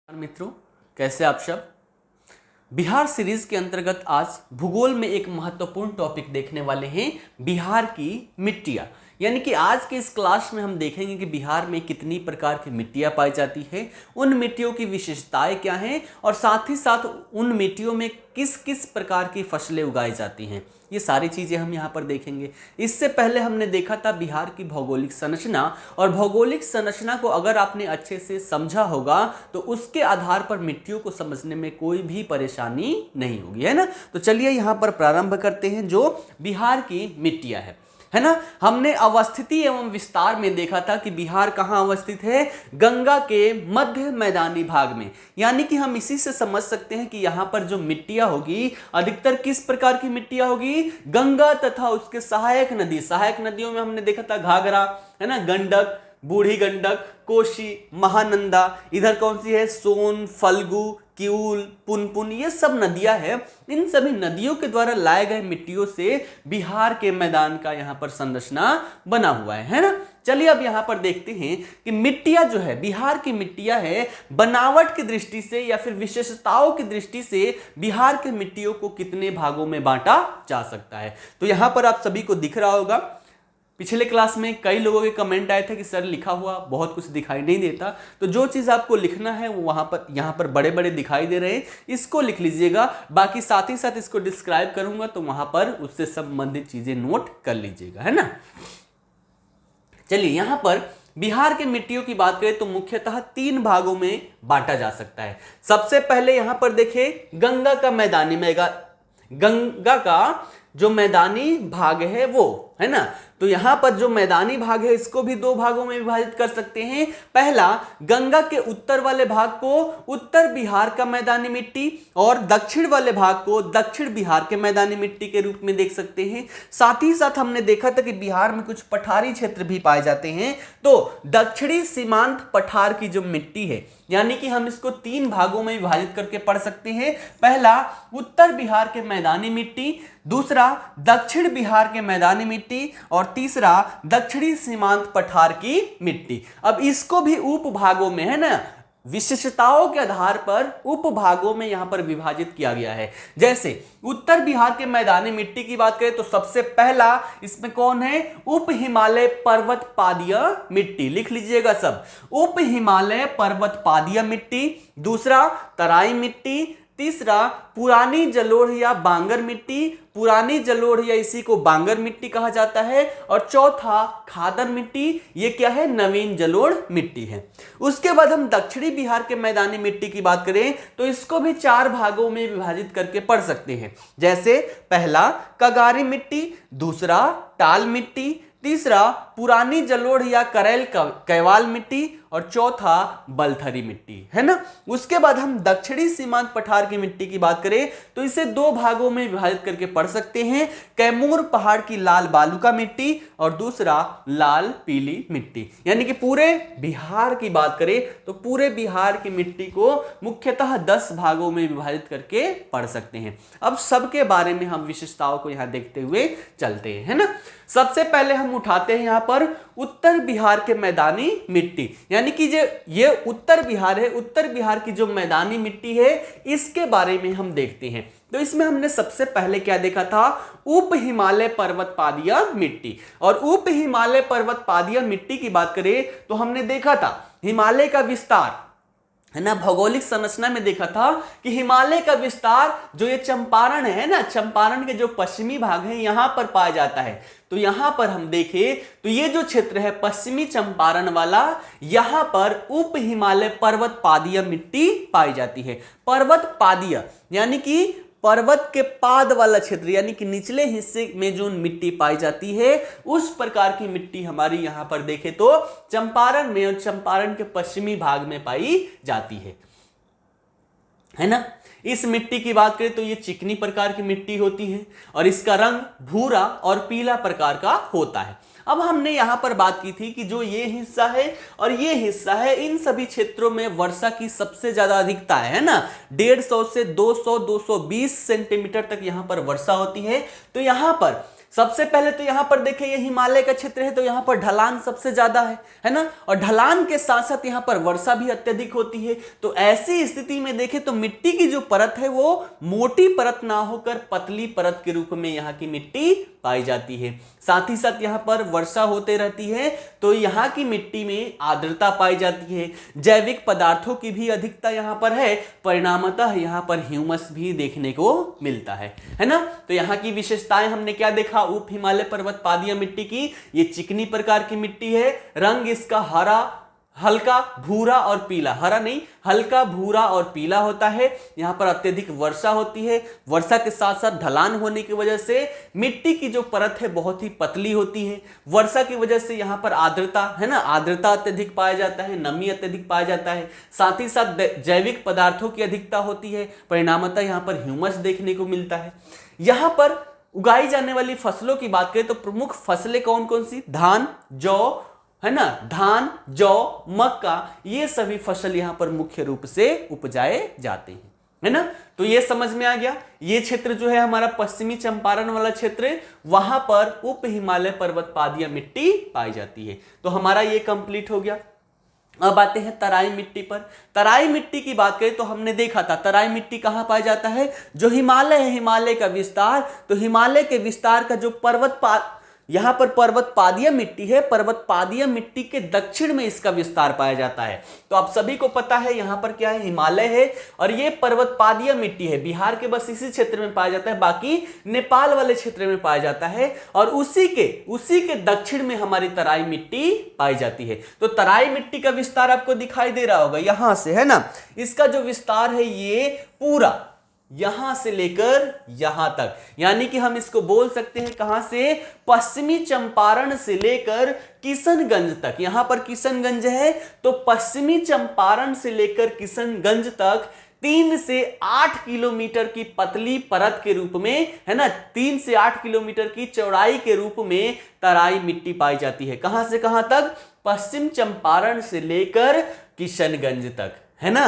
मित्रों, कैसे आप सब। बिहार सीरीज के अंतर्गत आज भूगोल में एक महत्वपूर्ण टॉपिक देखने वाले हैं, बिहार की मिट्टियाँ। यानी कि आज के इस क्लास में हम देखेंगे कि बिहार में कितनी प्रकार की मिट्टियाँ पाई जाती है, उन मिट्टियों की विशेषताएं क्या हैं और साथ ही साथ उन मिट्टियों में किस किस प्रकार की फसलें उगाई जाती हैं। ये सारी चीज़ें हम यहाँ पर देखेंगे। इससे पहले हमने देखा था बिहार की भौगोलिक संरचना, और भौगोलिक संरचना को अगर आपने अच्छे से समझा होगा तो उसके आधार पर मिट्टियों को समझने में कोई भी परेशानी नहीं होगी, है ना। तो चलिए यहाँ पर प्रारंभ करते हैं जो बिहार की मिट्टियाँ है ना। हमने अवस्थिति एवं विस्तार में देखा था कि बिहार कहाँ अवस्थित है, गंगा के मध्य मैदानी भाग में। यानी कि हम इसी से समझ सकते हैं कि यहाँ पर जो मिट्टियाँ होगी अधिकतर किस प्रकार की मिट्टियाँ होगी, गंगा तथा उसके सहायक नदियों में हमने देखा था घाघरा, है ना, गंडक, बूढ़ी गंडक, कोशी, महानंदा। इधर कौन सी है, सोन, फल्गु, किऊल, पुनपुन, ये सब नदियां हैं। इन सभी नदियों के द्वारा लाए गए मिट्टियों से बिहार के मैदान का यहाँ पर संरचना बना हुआ है ना। चलिए अब यहाँ पर देखते हैं कि मिट्टियां जो है, बिहार की मिट्टियां है, बनावट की दृष्टि से या फिर विशेषताओं की दृष्टि से बिहार के मिट्टियों को कितने भागों में बांटा जा सकता है। तो यहाँ पर आप सभी को दिख रहा होगा, पिछले क्लास में कई लोगों के कमेंट आए थे कि सर लिखा हुआ बहुत कुछ दिखाई नहीं देता। तो जो चीज़ आपको लिखना है वो यहाँ पर बड़े बड़े दिखाई दे रहे हैं, इसको लिख लीजिएगा। बाकी साथ ही साथ इसको डिस्क्राइब करूंगा तो वहां पर उससे संबंधित चीजें नोट कर लीजिएगा, है ना। चलिए यहाँ पर बिहार के मिट्टियों की बात करें तो मुख्यतः 3 भागों में बांटा जा सकता है। सबसे पहले यहाँ पर देखिए गंगा का जो मैदानी भाग है वो, है ना। तो यहां पर जो मैदानी भाग है इसको भी 2 भागों में विभाजित कर सकते हैं। पहला, गंगा के उत्तर वाले भाग को उत्तर बिहार का मैदानी मिट्टी और दक्षिण वाले भाग को दक्षिण बिहार के मैदानी मिट्टी के रूप में देख सकते हैं। साथ ही साथ हमने देखा था कि बिहार में कुछ पठारी क्षेत्र भी पाए जाते हैं। तो दक्षिणी सीमांत पठार की जो मिट्टी है, यानी कि हम इसको 3 भागों में विभाजित करके पढ़ सकते हैं। पहला, उत्तर बिहार के मैदानी मिट्टी, दूसरा दक्षिण बिहार के मैदानी मिट्टी और तीसरा दक्षिणी सीमांत पठार की मिट्टी। अब इसको भी उपभागों में, है ना, विशेषताओं के आधार पर उपभागों में यहां पर विभाजित किया गया है। जैसे उत्तर बिहार के मैदानी मिट्टी की बात करें तो सबसे पहला इसमें कौन है, उप हिमालय पर्वत पादीय मिट्टी। लिख लीजिएगा सब, उप हिमालय पर्वत पादीय मिट्टी। दूसरा तराई मिट्टी। तीसरा पुरानी जलोढ़ या बांगर मिट्टी, पुरानी जलोढ़ या इसी को बांगर मिट्टी कहा जाता है। और चौथा खादर मिट्टी, ये क्या है, नवीन जलोढ़ मिट्टी है। उसके बाद हम दक्षिणी बिहार के मैदानी मिट्टी की बात करें तो इसको भी 4 भागों में विभाजित करके पढ़ सकते हैं। जैसे पहला कगारी मिट्टी, दूसरा टाल मिट्टी, तीसरा पुरानी जलोढ़ या करेल कैवाल मिट्टी और चौथा बलथरी मिट्टी, है ना। उसके बाद हम दक्षिणी सीमांत पठार की मिट्टी की बात करें तो इसे 2 भागों में विभाजित करके पढ़ सकते हैं। कैमूर पहाड़ की लाल बालुका मिट्टी और दूसरा लाल पीली मिट्टी। यानी कि पूरे बिहार की बात करें तो पूरे बिहार की मिट्टी को मुख्यतः 10 भागों में विभाजित करके पढ़ सकते हैं। अब सबके बारे में हम विशेषताओं को यहां देखते हुए चलते हैं, है ना। सबसे पहले हम उठाते हैं यहां पर उत्तर बिहार के मैदानी मिट्टी, यानी कि ये उत्तर बिहार है, उत्तर बिहार की जो मैदानी मिट्टी है इसके बारे में हम देखते हैं। तो इसमें हमने सबसे पहले क्या देखा था, उप हिमालय पर्वत पादीय मिट्टी। और उप हिमालय पर्वत पादीय मिट्टी की बात करें तो हमने देखा था हिमालय का विस्तार, है ना। भौगोलिक संरचना में देखा था कि हिमालय का विस्तार जो ये चंपारण है ना, चंपारण के जो पश्चिमी भाग है यहां पर पाया जाता है। तो यहां पर हम देखें तो ये जो क्षेत्र है पश्चिमी चंपारण वाला, यहां पर उप हिमालय पर्वत पादीय मिट्टी पाई जाती है। पर्वत पादीय यानी कि पर्वत के पाद वाला क्षेत्र, यानी कि निचले हिस्से में जो मिट्टी पाई जाती है उस प्रकार की मिट्टी हमारी यहां पर देखें तो चंपारण में और चंपारण के पश्चिमी भाग में पाई जाती है ना। इस मिट्टी की बात करें तो ये चिकनी प्रकार की मिट्टी होती है और इसका रंग भूरा और पीला प्रकार का होता है। अब हमने यहां पर बात की थी कि जो ये हिस्सा है और ये हिस्सा है, इन सभी क्षेत्रों में वर्षा की सबसे ज्यादा अधिकता है ना। 150 से 200-220 सेंटीमीटर तक यहां पर वर्षा होती है। तो यहां पर सबसे पहले तो यहां पर देखिए ये हिमालय का क्षेत्र है, तो यहां पर ढलान सबसे ज्यादा है ना, और ढलान के साथ साथ यहां पर वर्षा भी अत्यधिक होती है। तो ऐसी स्थिति में देखें तो मिट्टी की जो परत है वो मोटी परत ना होकर पतली परत के रूप में यहां की मिट्टी पाई जाती है। साथ ही साथ यहां पर वर्षा होते रहती है, तो यहां की मिट्टी में आर्द्रता पाई जाती है, जैविक पदार्थों की भी अधिकता यहां पर है, परिणामतः यहां पर ह्यूमस भी देखने को मिलता है ना। तो यहां की विशेषताएं हमने क्या देखा, उप हिमालय पर्वत पादीय मिट्टी की, ये चिकनी प्रकार की मिट्टी है, रंग इसका हरा, हल्का भूरा और पीला, हरा नहीं हल्का भूरा और पीला होता है। यहां पर अत्यधिक वर्षा होती है, वर्षा के साथ साथ ढलान होने की वजह से मिट्टी की जो परत है बहुत ही पतली होती है। वर्षा की वजह से यहां पर आर्द्रता है ना, आर्द्रता अत्यधिक पाया जाता है, नमी अत्यधिक पाया जाता है, साथ ही साथ जैविक पदार्थों की अधिकता होती है, परिणामतः यहां पर ह्यूमस देखने को मिलता है। यहां पर उगाई जाने वाली फसलों की बात करें तो प्रमुख फसलें कौन कौन सी, धान, जौ है ना, धान, जौ, मक्का, ये सभी फसल यहां पर मुख्य रूप से उपजाए जाते हैं, है ना। तो ये समझ में आ गया। ये क्षेत्र जो है हमारा पश्चिमी चंपारण वाला क्षेत्र, वहां पर उप हिमालय पर्वत पादीय मिट्टी पाई जाती है। तो हमारा ये कंप्लीट हो गया। अब आते हैं तराई मिट्टी पर। तराई मिट्टी की बात करें तो हमने देखा था तराई मिट्टी कहां पाया जाता है, जो हिमालय है, हिमालय का विस्तार, तो हिमालय के विस्तार का जो यहां पर पर्वत पादीय मिट्टी है, पर्वत पादीय मिट्टी के दक्षिण में इसका विस्तार पाया जाता है। तो आप सभी को पता है यहां पर क्या है, हिमालय है, और ये पर्वत पादीय मिट्टी है, बिहार के बस इसी क्षेत्र में पाया जाता है, बाकी नेपाल वाले क्षेत्र में पाया जाता है, और उसी के दक्षिण में हमारी तराई मिट्टी पाई जाती है। तो तराई मिट्टी का विस्तार आपको दिखाई दे रहा होगा यहां से, है ना, इसका जो विस्तार है ये पूरा यहां से लेकर यहां तक, यानी कि हम इसको बोल सकते हैं कहां से, पश्चिमी चंपारण से लेकर किशनगंज तक। यहां पर किशनगंज है, तो पश्चिमी चंपारण से लेकर किशनगंज तक 3 से 8 किलोमीटर की पतली परत के रूप में, है ना, 3 से 8 किलोमीटर की चौड़ाई के रूप में तराई मिट्टी पाई जाती है। कहां से कहां तक, पश्चिम चंपारण से लेकर किशनगंज तक, है ना।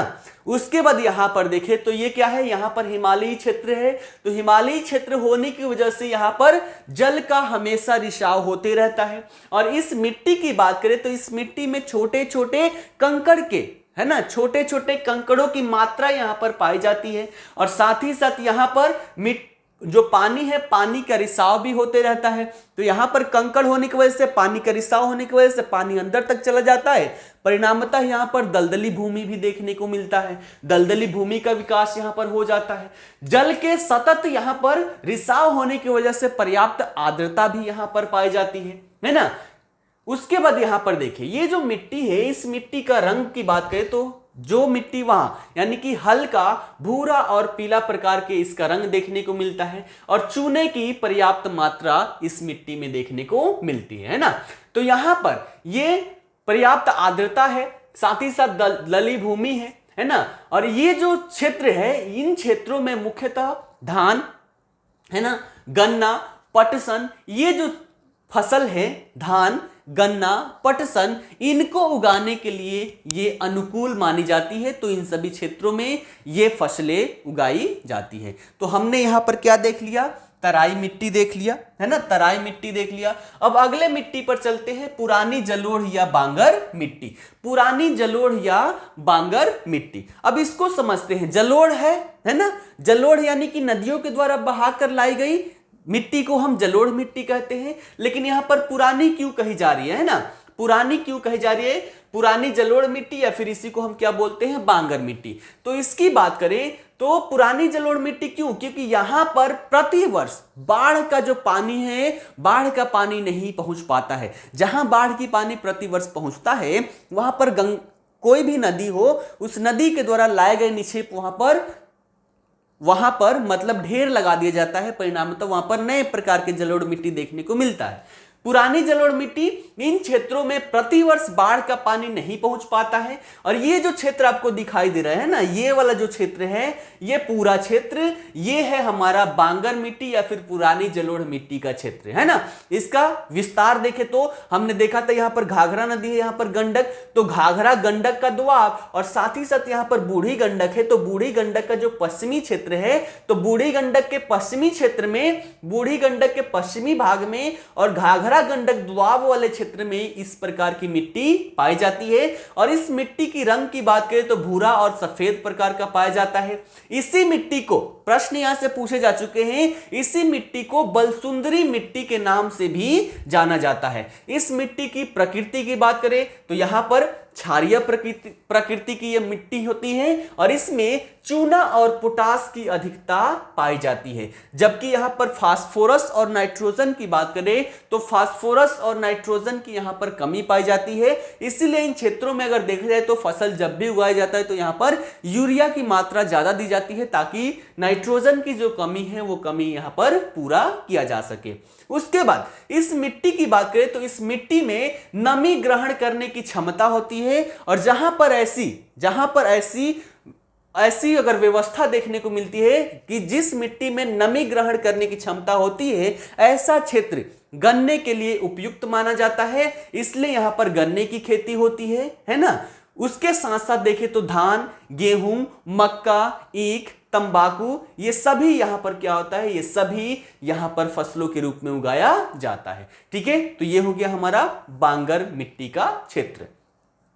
उसके बाद यहां पर देखें तो ये क्या है, यहां पर हिमालयी क्षेत्र है, तो हिमालयी क्षेत्र होने की वजह से यहां पर जल का हमेशा रिसाव होते रहता है। और इस मिट्टी की बात करें तो इस मिट्टी में छोटे छोटे कंकड़ के, है ना, छोटे छोटे कंकड़ों की मात्रा यहां पर पाई जाती है, और साथ ही साथ यहां पर जो पानी है, पानी का रिसाव भी होते रहता है। तो यहां पर कंकड़ होने की वजह से, पानी का रिसाव होने की वजह से पानी अंदर तक चला जाता है, परिणामतः यहां पर दलदली भूमि भी देखने को मिलता है, दलदली भूमि का विकास यहां पर हो जाता है। जल के सतत यहां पर रिसाव होने की वजह से पर्याप्त आर्द्रता भी यहां पर पाई जाती है ना। उसके बाद यहां पर देखिए ये जो मिट्टी है, इस मिट्टी का रंग की बात करें तो जो मिट्टी वहां यानी कि हल्का भूरा और पीला प्रकार के इसका रंग देखने को मिलता है, और चूने की पर्याप्त मात्रा इस मिट्टी में देखने को मिलती है ना। तो यहां पर ये पर्याप्त आर्द्रता है, साथ ही साथ दलदली भूमि है ना। और ये जो क्षेत्र है, इन क्षेत्रों में मुख्यतः धान, है ना, गन्ना, पटसन, ये जो फसल है, धान, गन्ना, पटसन, इनको उगाने के लिए ये अनुकूल मानी जाती है। तो इन सभी क्षेत्रों में ये फसलें उगाई जाती है। तो हमने यहां पर क्या देख लिया, तराई मिट्टी देख लिया, है ना, तराई मिट्टी देख लिया। अब अगले मिट्टी पर चलते हैं, पुरानी जलोढ़ या बांगर मिट्टी। पुरानी जलोढ़ या बांगर मिट्टी, अब इसको समझते हैं। जलोढ़ है ना, जलोढ़ यानी कि नदियों के द्वारा बहाकर लाई गई मिट्टी को हम जलोढ़ मिट्टी कहते हैं। लेकिन यहां पर पुरानी क्यों कही जा रही है ना, पुरानी क्यों कही जा रही है, पुरानी जलोढ़ मिट्टी, या फिर इसी को हम क्या बोलते हैं, बांगर मिट्टी। तो इसकी बात करें तो पुरानी जलोढ़ मिट्टी क्यों, क्योंकि यहां पर प्रतिवर्ष बाढ़ का जो पानी है, बाढ़ का पानी नहीं पहुंच पाता है। जहां बाढ़ की पानी प्रतिवर्ष पहुंचता है, वहां पर कोई भी नदी हो, उस नदी के द्वारा लाए गए निक्षेप वहां पर मतलब ढेर लगा दिया जाता है, परिणामतः वहां पर नए प्रकार के जलोढ़ मिट्टी देखने को मिलता है। पुरानी जलोढ़ मिट्टी इन क्षेत्रों में प्रतिवर्ष बाढ़ का पानी नहीं पहुंच पाता है। और ये जो क्षेत्र आपको दिखाई दे रहा है ना, ये वाला जो क्षेत्र है, ये पूरा क्षेत्र ये है हमारा बांगर मिट्टी या फिर पुरानी जलोढ़ मिट्टी का क्षेत्र है ना। इसका विस्तार देखें तो हमने देखा था यहां पर घाघरा नदी है, यहां पर गंडक, तो घाघरा गंडक का दोआब और साथ ही साथ यहां पर बूढ़ी गंडक है। तो बूढ़ी गंडक का जो पश्चिमी क्षेत्र है, तो बूढ़ी गंडक के पश्चिमी क्षेत्र में, बूढ़ी गंडक के पश्चिमी भाग में और घाघरा गंडक दोआब वाले क्षेत्र में इस प्रकार की मिट्टी पाई जाती है। और इस मिट्टी की रंग की बात करें तो भूरा और सफेद प्रकार का पाया जाता है। इसी मिट्टी को, प्रश्न यहां से पूछे जा चुके हैं, इसी मिट्टी को बलसुंदरी मिट्टी के नाम से भी जाना जाता है। इस मिट्टी की प्रकृति की बात करें तो यहां पर क्षारीय प्रकृति की यह मिट्टी होती है और इसमें चूना और पोटास की अधिकता पाई जाती है। जबकि यहां पर फास्फोरस और नाइट्रोजन की बात करें तो फास्फोरस और नाइट्रोजन की यहां पर कमी पाई जाती है। इसीलिए इन क्षेत्रों में अगर देखा जाए तो फसल जब भी उगाया जाता है तो यहां पर यूरिया की मात्रा ज्यादा दी जाती है ताकि नाइट्रोजन की जो कमी है वो कमी यहां पर पूरा किया जा सके। उसके बाद इस मिट्टी की बात करें तो इस मिट्टी में नमी ग्रहण करने की क्षमता होती है और जहां पर ऐसी अगर व्यवस्था देखने को मिलती है कि जिस मिट्टी में नमी ग्रहण करने की क्षमता होती है, ऐसा क्षेत्र गन्ने के लिए उपयुक्त माना जाता है। इसलिए यहां पर गन्ने की खेती होती है ना। उसके साथ साथ देखें तो धान, गेहूं, मक्का, ईख, तंबाकू, ये सभी यहां पर क्या होता है, ये सभी यहां पर फसलों के रूप में उगाया जाता है। ठीक है, तो ये हो गया हमारा बांगर मिट्टी का क्षेत्र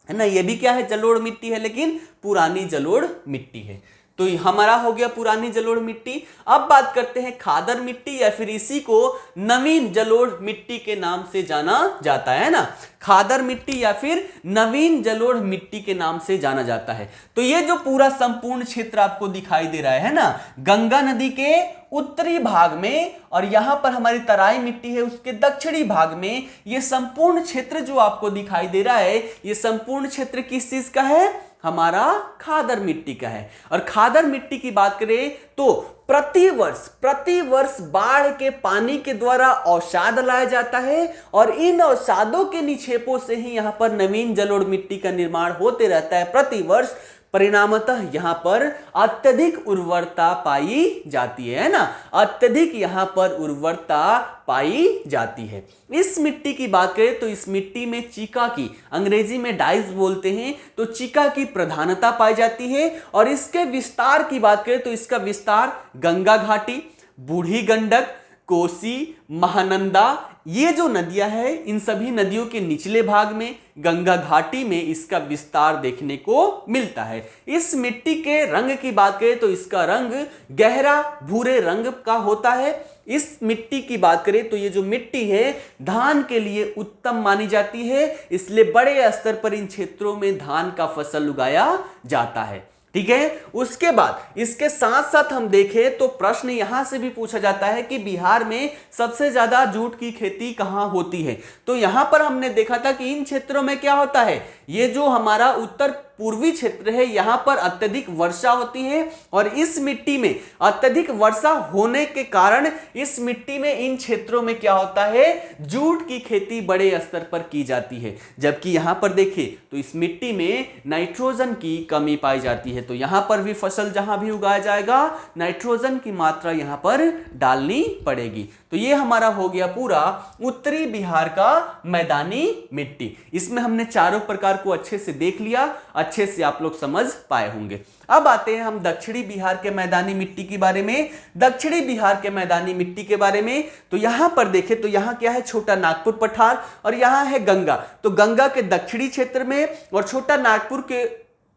है ना। ये भी क्या है, जलोढ़ मिट्टी है लेकिन पुरानी जलोढ़ मिट्टी है। तो हमारा हो गया पुरानी जलोढ़ मिट्टी। अब बात करते हैं खादर मिट्टी या फिर इसी को नवीन जलोढ़ मिट्टी के नाम से जाना जाता है ना। खादर मिट्टी या फिर नवीन जलोढ़ मिट्टी के नाम से जाना जाता है। तो ये जो पूरा संपूर्ण क्षेत्र आपको दिखाई दे रहा है ना, गंगा नदी के उत्तरी भाग में और यहां पर हमारी तराई मिट्टी है उसके दक्षिणी भाग में, ये संपूर्ण क्षेत्र जो आपको दिखाई दे रहा है, ये संपूर्ण क्षेत्र किस चीज का है, हमारा खादर मिट्टी का है। और खादर मिट्टी की बात करें तो प्रतिवर्ष बाढ़ के पानी के द्वारा अवसाद लाया जाता है और इन अवसादों के निक्षेपों से ही यहां पर नवीन जलोढ़ मिट्टी का निर्माण होते रहता है प्रतिवर्ष। परिणामतः यहां पर अत्यधिक उर्वरता पाई जाती है ना, अत्यधिक यहां पर उर्वरता पाई जाती है। इस मिट्टी की बात करें तो इस मिट्टी में चीका की, अंग्रेजी में डाइज बोलते हैं, तो चीका की प्रधानता पाई जाती है। और इसके विस्तार की बात करें तो इसका विस्तार गंगा घाटी, बूढ़ी गंडक, कोसी, महानंदा, ये जो नदियां हैं इन सभी नदियों के निचले भाग में, गंगा घाटी में इसका विस्तार देखने को मिलता है। इस मिट्टी के रंग की बात करें तो इसका रंग गहरा भूरे रंग का होता है। इस मिट्टी की बात करें तो ये जो मिट्टी है धान के लिए उत्तम मानी जाती है, इसलिए बड़े स्तर पर इन क्षेत्रों में धान का फसल उगाया जाता है। ठीक है, उसके बाद इसके साथ साथ हम देखें तो प्रश्न यहां से भी पूछा जाता है कि बिहार में सबसे ज्यादा जूट की खेती कहां होती है। तो यहां पर हमने देखा था कि इन क्षेत्रों में क्या होता है, ये जो हमारा उत्तर पूर्वी क्षेत्र है यहां पर अत्यधिक वर्षा होती है और इस मिट्टी में अत्यधिक वर्षा होने के कारण इस मिट्टी में इन क्षेत्रों में क्या होता है, जूट की खेती बड़े स्तर पर की जाती है। जबकि यहां पर देखें तो इस मिट्टी में नाइट्रोजन की कमी पाई जाती है। तो यहां पर भी फसल जहां भी उगाया जाएगा नाइट्रोजन की मात्रा यहां पर डालनी पड़ेगी। तो ये हमारा हो गया पूरा उत्तरी बिहार का मैदानी मिट्टी। इसमें हमने चारों प्रकार को अच्छे से देख लिया, अच्छे से आप लोग समझ पाए होंगे। अब आते हैं हम दक्षिणी बिहार के मैदानी मिट्टी के बारे में। दक्षिणी बिहार के मैदानी मिट्टी के बारे में तो यहां पर देखें तो यहां क्या है, छोटा नागपुर पठार और यहां है गंगा। तो गंगा के दक्षिणी क्षेत्र में और छोटा नागपुर के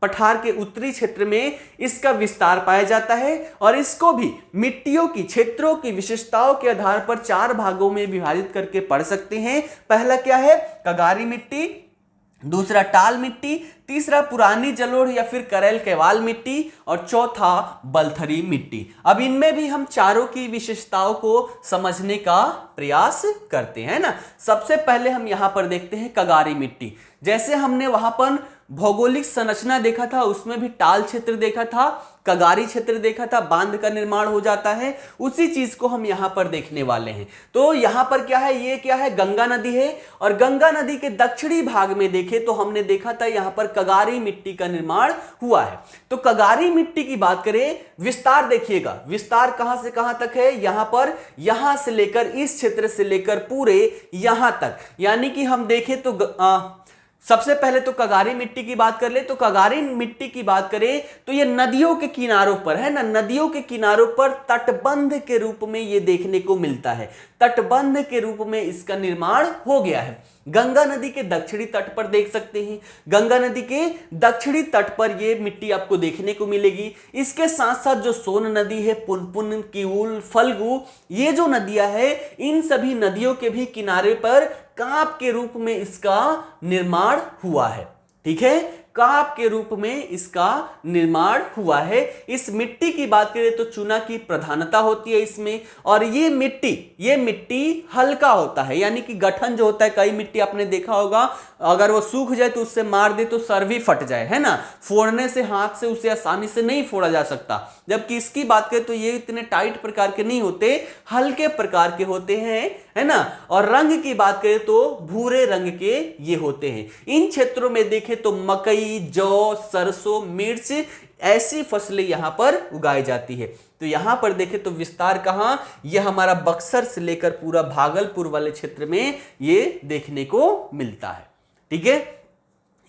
पठार के उत्तरी क्षेत्र में इसका विस्तार पाया जाता है। और इसको भी मिट्टियों की, क्षेत्रों की विशेषताओं के आधार पर 4 भागों में विभाजित करके पढ़ सकते हैं। पहला क्या है, कगारी मिट्टी, दूसरा टाल मिट्टी, तीसरा पुरानी जलोढ़ या फिर करेल केवाल मिट्टी और चौथा बलथरी मिट्टी। अब इनमें भी हम चारों की विशेषताओं को समझने का प्रयास करते हैं ना। सबसे पहले हम यहां पर देखते हैं कगारी मिट्टी। जैसे हमने वहां पर भौगोलिक संरचना देखा था, उसमें भी टाल क्षेत्र देखा था, कगारी क्षेत्र देखा था, बांध का निर्माण हो जाता है, उसी चीज को हम यहां पर देखने वाले हैं। तो यहां पर क्या है, ये क्या है, गंगा नदी है, और गंगा नदी के दक्षिणी भाग में देखें तो हमने देखा था यहां पर कगारी मिट्टी का निर्माण हुआ है। तो कगारी मिट्टी की बात करें, विस्तार देखिएगा, विस्तार कहां से कहां तक है, यहां पर, यहां से लेकर इस क्षेत्र से लेकर पूरे यहां तक, यानी कि हम देखें तो सबसे पहले तो कगारी मिट्टी की बात कर ले, तो कगारी मिट्टी की बात करें तो ये नदियों के किनारों पर है ना, नदियों के किनारों पर तटबंध के रूप में ये देखने को मिलता है, तटबंध के रूप में इसका निर्माण हो गया है। गंगा नदी के दक्षिणी तट पर देख सकते हैं, गंगा नदी के दक्षिणी तट पर ये मिट्टी आपको देखने को मिलेगी। इसके साथ साथ जो सोन नदी है, पुनपुन, किऊल, फल्गु, ये जो नदियां है, इन सभी नदियों के भी किनारे पर कांप के रूप में इसका निर्माण हुआ है। ठीक है, कांप के रूप में इसका निर्माण हुआ है। इस मिट्टी की बात करें तो चूना की प्रधानता होती है इसमें, और ये मिट्टी हल्का होता है, यानी कि गठन जो होता है, कई मिट्टी आपने देखा होगा अगर वो सूख जाए तो उससे मार दे तो सर भी फट जाए, है ना, फोड़ने से, हाथ से उसे आसानी से नहीं फोड़ा जा सकता। जबकि इसकी बात करें तो ये इतने टाइट प्रकार के नहीं होते, हल्के प्रकार के होते हैं, है ना। और रंग की बात करें तो भूरे रंग के ये होते हैं। इन क्षेत्रों में देखें तो मकई, जौ, सरसों, मिर्च, ऐसी फसलें यहां पर उगाई जाती है। तो यहां पर देखें तो विस्तार कहां, यह हमारा बक्सर से लेकर पूरा भागलपुर वाले क्षेत्र में ये देखने को मिलता है। ठीक है,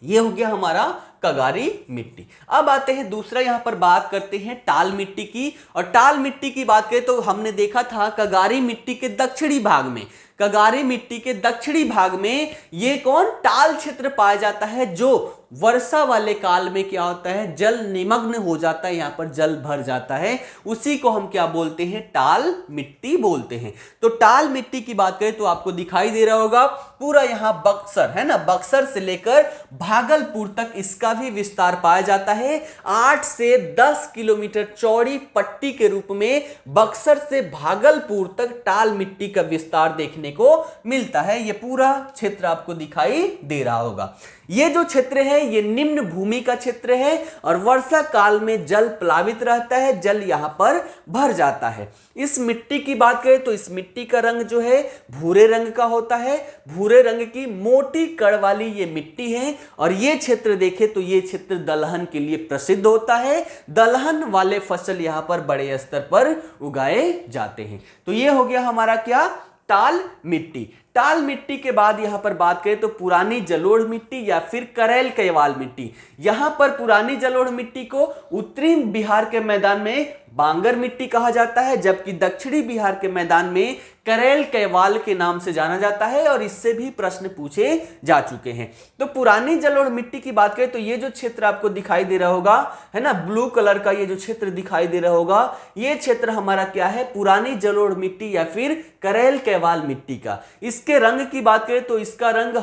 ये हो गया हमारा कगारी मिट्टी। अब आते हैं दूसरा, यहां पर बात करते हैं टाल मिट्टी की। और टाल मिट्टी की बात करें तो हमने देखा था कगारी मिट्टी के दक्षिणी भाग में, कगारी मिट्टी के दक्षिणी भाग में ये कौन, टाल क्षेत्र पाया जाता है, जो वर्षा वाले काल में क्या होता है, जल निमग्न हो जाता है, यहां पर जल भर जाता है, उसी को हम क्या बोलते हैं, टाल मिट्टी बोलते हैं। तो टाल मिट्टी की बात करें तो आपको दिखाई दे रहा होगा पूरा यहां बक्सर है ना, बक्सर से लेकर भागलपुर तक इसका भी विस्तार पाया जाता है। 8 से 10 किलोमीटर चौड़ी पट्टी के रूप में बक्सर से भागलपुर तक टाल मिट्टी का विस्तार देखने को मिलता है। यह पूरा क्षेत्र आपको दिखाई दे रहा होगा। ये जो क्षेत्र है ये निम्न भूमि का क्षेत्र है, और वर्षा काल में जल प्लावित रहता है, जल यहां पर भर जाता है। इस मिट्टी की बात करें तो इस मिट्टी का रंग जो है भूरे रंग का होता है, भूरे रंग की मोटी कड़ वाली ये मिट्टी है। और ये क्षेत्र देखें तो ये क्षेत्र दलहन के लिए प्रसिद्ध होता है, दलहन वाले फसल यहां पर बड़े स्तर पर उगाए जाते हैं। तो ये हो गया हमारा क्या, टाल मिट्टी। टाल मिट्टी के बाद यहां पर बात करें तो पुरानी जलोढ़ मिट्टी या फिर करेल कैवाल मिट्टी। यहां पर पुरानी जलोढ़ मिट्टी को उत्तरी बिहार के मैदान में बांगर मिट्टी कहा जाता है, जबकि दक्षिणी बिहार के मैदान में करेल कैवाल के नाम से जाना जाता है, और इससे भी प्रश्न पूछे जा चुके हैं। तो पुरानी जलोढ़ मिट्टी की बात करें तो ये जो क्षेत्र आपको दिखाई दे रहा होगा, है ना, ब्लू कलर का ये जो क्षेत्र दिखाई दे रहा होगा, ये क्षेत्र हमारा क्या है, पुरानी जलोढ़ मिट्टी या फिर करेल कैवाल मिट्टी का। इसके रंग की बात करें तो इसका रंग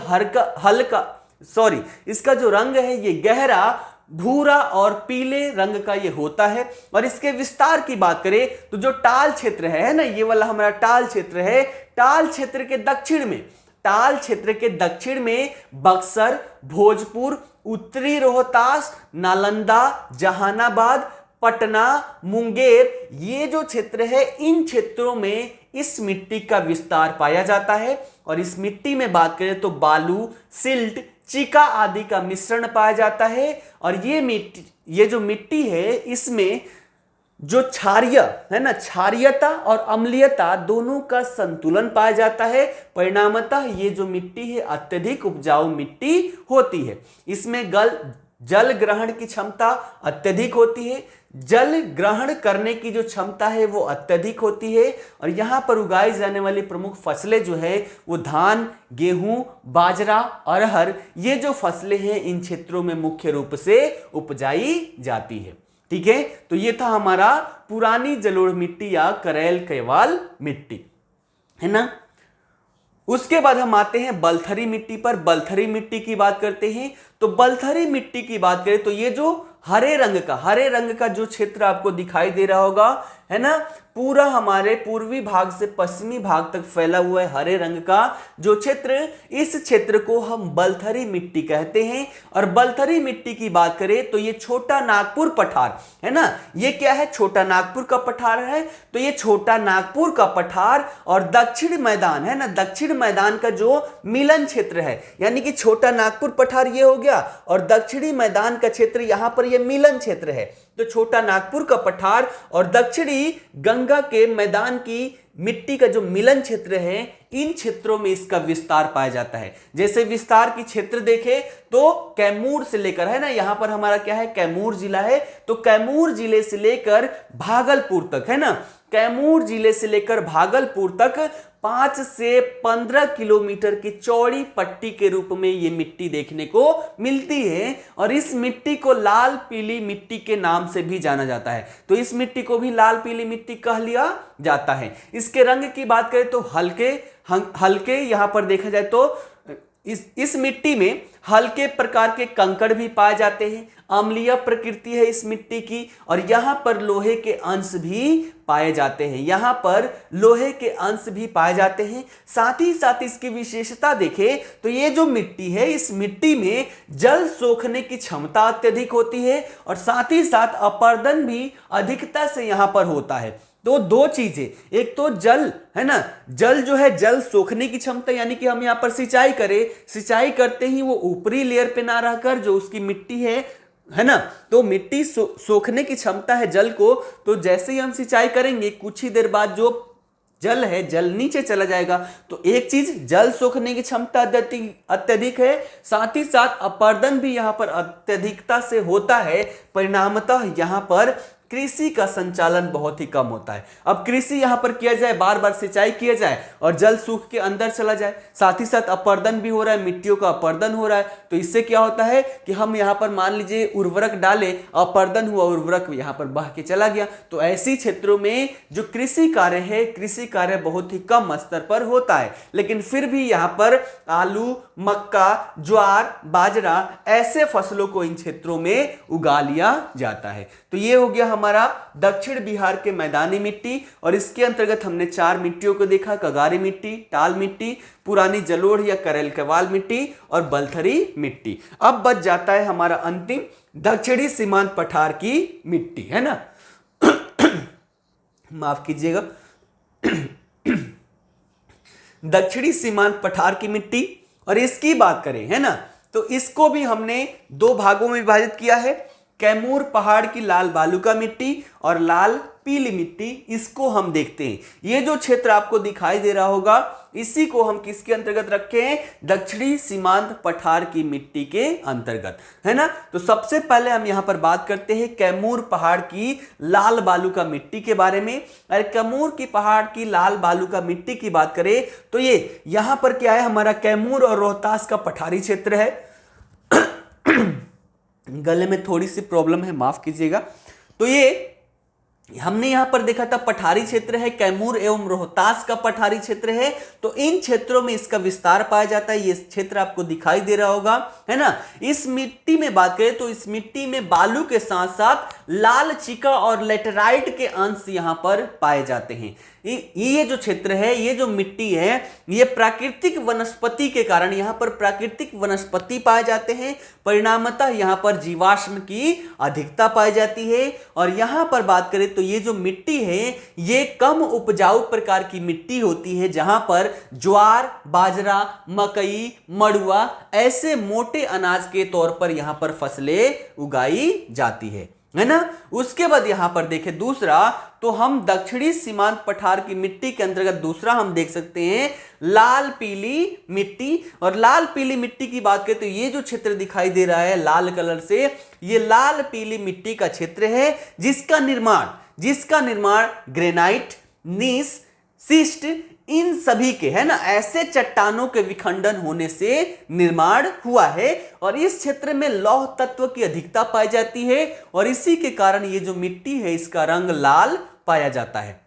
इसका जो रंग है ये गहरा भूरा और पीले रंग का ये होता है। और इसके विस्तार की बात करें तो जो टाल क्षेत्र है ना, ये वाला हमारा टाल क्षेत्र है, टाल क्षेत्र के दक्षिण में बक्सर, भोजपुर, उत्तरी रोहतास, नालंदा, जहानाबाद, पटना, मुंगेर, ये जो क्षेत्र है, इन क्षेत्रों में इस मिट्टी का विस्तार पाया जाता है। और इस मिट्टी में बात करें तो बालू, सिल्ट, चिका आदि का मिश्रण पाया जाता है। और ये जो मिट्टी है, इसमें जो क्षारीय है ना, क्षारीयता और अम्लीयता दोनों का संतुलन पाया जाता है। परिणामतः ये जो मिट्टी है अत्यधिक उपजाऊ मिट्टी होती है। इसमें जल ग्रहण की क्षमता अत्यधिक होती है, जल ग्रहण करने की जो क्षमता है वो अत्यधिक होती है। और यहाँ पर उगाई जाने वाली प्रमुख फसलें जो है वो धान, गेहूं, बाजरा, अरहर, ये जो फसलें हैं इन क्षेत्रों में मुख्य रूप से उपजाई जाती है। ठीक है, तो ये था हमारा पुरानी जलोढ़ मिट्टी या करेल कैवाल मिट्टी, है ना। उसके बाद हम आते हैं बलथरी मिट्टी पर। बलथरी मिट्टी की बात करते हैं तो बलथरी मिट्टी की बात करें तो ये जो हरे रंग का जो क्षेत्र आपको दिखाई दे रहा होगा, है ना, पूरा हमारे पूर्वी भाग से पश्चिमी भाग तक फैला हुआ है हरे रंग का जो क्षेत्र, इस क्षेत्र को हम बलथरी मिट्टी कहते हैं। और बलथरी मिट्टी की बात करें तो ये छोटा नागपुर पठार है ना, ये क्या है, छोटा नागपुर का पठार है। तो ये छोटा नागपुर का पठार और दक्षिण मैदान है ना, दक्षिण मैदान का जो मिलन क्षेत्र है, यानी कि छोटा नागपुर पठार ये हो गया और दक्षिणी मैदान का क्षेत्र यहां पर ये मिलन क्षेत्र है। तो छोटा नागपुर का पठार और दक्षिणी गंगा के मैदान की मिट्टी का जो मिलन क्षेत्र है, इन क्षेत्रों में इसका विस्तार पाया जाता है। जैसे विस्तार की क्षेत्र देखें तो कैमूर से लेकर, है ना, यहां पर हमारा क्या है, कैमूर जिला है, तो कैमूर जिले से लेकर भागलपुर तक, है ना, कैमूर जिले से लेकर भागलपुर तक 5 से 15 किलोमीटर की चौड़ी पट्टी के रूप में ये मिट्टी देखने को मिलती है। और इस मिट्टी को लाल पीली मिट्टी के नाम से भी जाना जाता है। तो इस मिट्टी को भी लाल पीली मिट्टी कह लिया जाता है। इसके रंग की बात करें तो हल्के यहां पर देखा जाए तो इस मिट्टी में हल्के प्रकार के कंकड़ भी पाए जाते हैं। अम्लीय प्रकृति है इस मिट्टी की और यहां पर लोहे के अंश भी पाए जाते हैं, यहां पर लोहे के अंश भी पाए जाते हैं। साथ ही साथ इसकी विशेषता देखें तो ये जो मिट्टी है, इस मिट्टी में जल सोखने की क्षमता अत्यधिक होती है और साथ ही साथ अपरदन भी अधिकता से यहां पर होता है। तो दो चीजें, एक तो जल है ना, जल जो है जल सोखने की क्षमता, यानी कि हम यहाँ पर सिंचाई करें, सिंचाई करते ही वो ऊपरी लेयर पे ना रहकर जो उसकी मिट्टी है ना, तो मिट्टी सोखने की क्षमता है जल को, तो जैसे ही हम सिंचाई करेंगे कुछ ही देर बाद जो जल है जल नीचे चला जाएगा। तो एक चीज जल सोखने की क्षमता अत्यधिक है, साथ ही साथ अपरदन भी यहाँ पर अत्यधिकता से होता है। परिणामतः यहाँ पर कृषि का संचालन बहुत ही कम होता है। अब कृषि यहां पर किया जाए, बार बार सिंचाई किया जाए और जल सूख के अंदर चला जाए, साथ ही साथ अपरदन भी हो रहा है, मिट्टियों का अपरदन हो रहा है। तो इससे क्या होता है कि हम यहां पर मान लीजिए उर्वरक डाले, अपरदन हुआ, उर्वरक यहां पर बह के चला गया। तो ऐसी क्षेत्रों में जो कृषि कार्य है, कृषि कार्य बहुत ही कम स्तर पर होता है। लेकिन फिर भी यहां पर आलू, मक्का, ज्वार, बाजरा ऐसे फसलों को इन क्षेत्रों में उगा लिया जाता है। तो ये हो गया हमारा दक्षिण बिहार के मैदानी मिट्टी। और इसके अंतर्गत हमने 4 मिट्टियों को देखा, कगारी मिट्टी, टाल मिट्टी, पुरानी जलोढ़ या करेल कवाल मिट्टी और बलथरी मिट्टी। अब बच जाता है हमारा अंतिम दक्षिणी सीमांत पठार की मिट्टी, है ना। माफ कीजिएगा, दक्षिणी सीमांत पठार की मिट्टी। और इसकी बात करें, है ना, तो इसको भी हमने 2 भागों में विभाजित किया है। कैमूर पहाड़ की लाल बालू का मिट्टी और लाल पीली मिट्टी, इसको हम देखते हैं। ये जो क्षेत्र आपको दिखाई दे रहा होगा, इसी को हम किसके अंतर्गत रखे हैं, दक्षिणी सीमांत पठार की मिट्टी के अंतर्गत, है ना। तो सबसे पहले हम यहां पर बात करते हैं कैमूर पहाड़ की लाल बालू का मिट्टी के बारे में। अरे कैमूर की पहाड़ की लाल बालू का मिट्टी की बात करें तो ये यहां पर क्या है, हमारा कैमूर और रोहतास का पठारी क्षेत्र है। गले में थोड़ी सी प्रॉब्लम है, माफ कीजिएगा। तो ये हमने यहां पर देखा था पठारी क्षेत्र है, कैमूर एवं रोहतास का पठारी क्षेत्र है। तो इन क्षेत्रों में इसका विस्तार पाया जाता है। ये क्षेत्र आपको दिखाई दे रहा होगा, है ना। इस मिट्टी में बात करें तो इस मिट्टी में बालू के साथ साथ लाल चिका और लेटेराइट के अंश यहां पर पाए जाते हैं। ये जो क्षेत्र है, ये जो मिट्टी है, ये प्राकृतिक वनस्पति के कारण यहाँ पर प्राकृतिक वनस्पति पाए जाते हैं। परिणामतः यहाँ पर जीवाश्म की अधिकता पाई जाती है। और यहाँ पर बात करें तो ये जो मिट्टी है, ये कम उपजाऊ प्रकार की मिट्टी होती है, जहां पर ज्वार, बाजरा, मकई, मड़ुआ ऐसे मोटे अनाज के तौर पर यहाँ पर फसलें उगाई जाती है ना। उसके बाद यहां पर देखें दूसरा, तो हम दक्षिणी सीमांत पठार की मिट्टी के अंतर्गत दूसरा हम देख सकते हैं लाल पीली मिट्टी। और लाल पीली मिट्टी की बात करें तो ये जो क्षेत्र दिखाई दे रहा है लाल कलर से, ये लाल पीली मिट्टी का क्षेत्र है, जिसका निर्माण ग्रेनाइट, नीस, शिस्ट इन सभी के, है ना, ऐसे चट्टानों के विखंडन होने से निर्माण हुआ है। और इस क्षेत्र में लौह तत्व की अधिकता पाई जाती है और इसी के कारण ये जो मिट्टी है इसका रंग लाल पाया जाता है।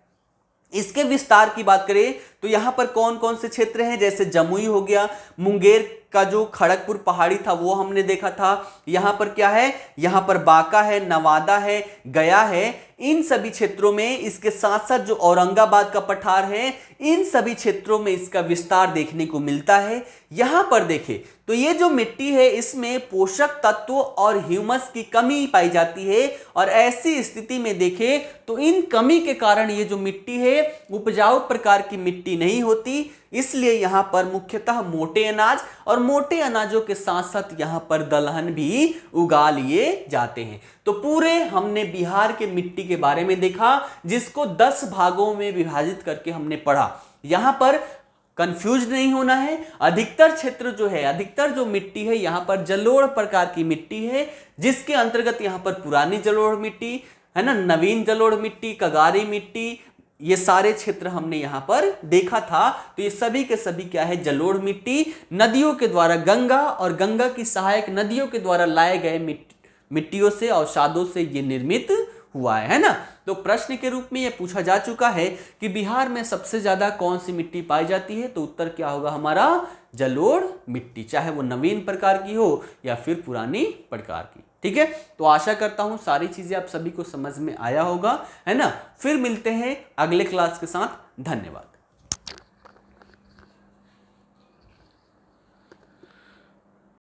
इसके विस्तार की बात करें तो यहां पर कौन कौन से क्षेत्र हैं, जैसे जमुई हो गया, मुंगेर का जो खड़गपुर पहाड़ी था वो हमने देखा था। यहां पर क्या है, यहां पर बांका है, नवादा है, गया है, इन सभी क्षेत्रों में, इसके साथ साथ जो औरंगाबाद का पठार है, इन सभी क्षेत्रों में इसका विस्तार देखने को मिलता है। यहां पर देखें तो ये जो मिट्टी है इसमें पोषक तत्व और ह्यूमस की कमी पाई जाती है, और ऐसी स्थिति में देखें तो इन कमी के कारण ये जो मिट्टी है उपजाऊ प्रकार की मिट्टी नहीं होती, इसलिए यहां पर मुख्यतः मोटे अनाज और मोटे अनाजों के साथ साथ यहां पर दलहन भी उगा लिए जाते हैं। तो पूरे हमने बिहार के मिट्टी के बारे में देखा, जिसको 10 भागों में विभाजित करके हमने पढ़ा। यहां पर कंफ्यूज नहीं होना है, अधिकतर क्षेत्र जो है, अधिकतर जो मिट्टी है यहां पर जलोढ़ प्रकार की मिट्टी है, जिसके अंतर्गत यहां पर पुरानी जलोढ़ मिट्टी है ना, नवीन जलोढ़ मिट्टी, कगारी मिट्टी, ये सारे क्षेत्र हमने यहां पर देखा था। तो ये सभी के सभी क्या है, जलोढ़ मिट्टी, नदियों के द्वारा, गंगा और गंगा की सहायक नदियों के द्वारा लाए गए मिट्टियों से, अवसादों से ये निर्मित हुआ है ना। तो प्रश्न के रूप में यह पूछा जा चुका है कि बिहार में सबसे ज्यादा कौन सी मिट्टी पाई जाती है, तो उत्तर क्या होगा हमारा, जलोढ़ मिट्टी, चाहे वो नवीन प्रकार की हो या फिर पुरानी प्रकार की। ठीक है, तो आशा करता हूं सारी चीजें आप सभी को समझ में आया होगा, है ना। फिर मिलते हैं अगले क्लास के साथ, धन्यवाद।